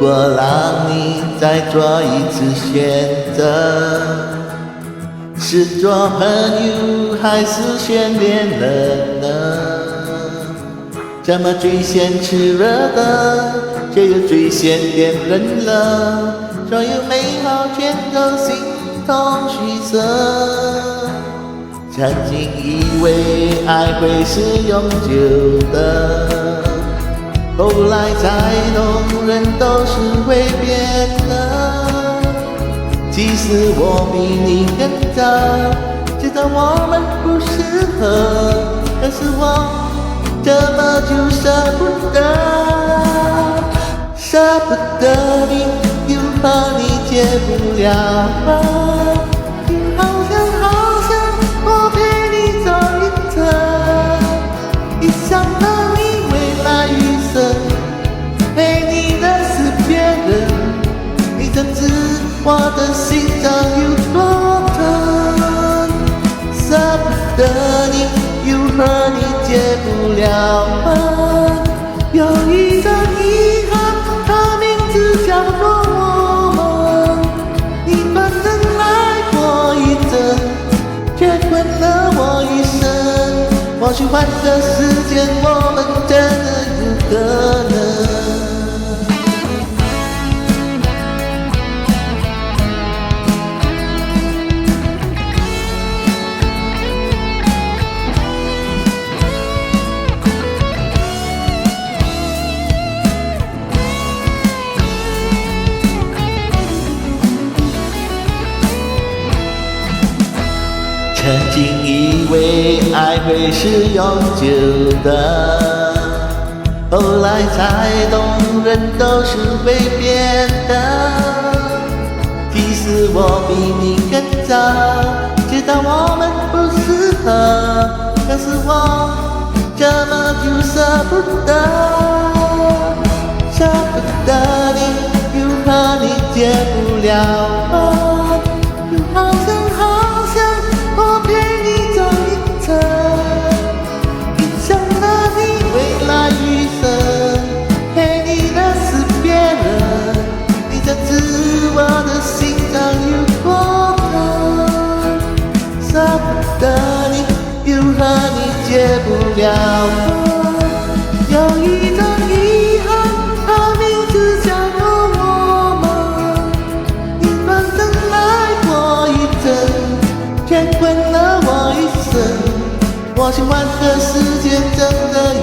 果让你再做一次选择，是做朋友还是选恋人呢？怎么最先炽热的，却又最先恋人了？所有美好全都形同虚设。曾经以为爱会是永久的，后来才懂人都是会变的。其实我比你更早知道我们不适合，可是我怎么就舍不得？舍不得你，又怕你戒不了吗？又好想我陪你走一程，一想到你未来余生，陪你的是别人，你怎知我的心脏有多疼？舍不得你，又和你戒不了吗？有一个遗憾，它名字叫做我们。你反正来过一阵，却困了我一生。或许换个时间，我们真的有可能。曾经以为爱会是永久的，后来才懂人都是会变的。其实我比你更早知道我们不适合，可是我怎么就舍不得？舍不得你，又怕你戒不了吗？又好想我陪你走一程，一想到你未来余生，陪你的是别人，你怎知我的心脏有多疼？舍不得你，又和你戒不了吗？有一种遗憾，它名字叫做我们。你反正来过一阵，却困了我一生，或许换个时间真的有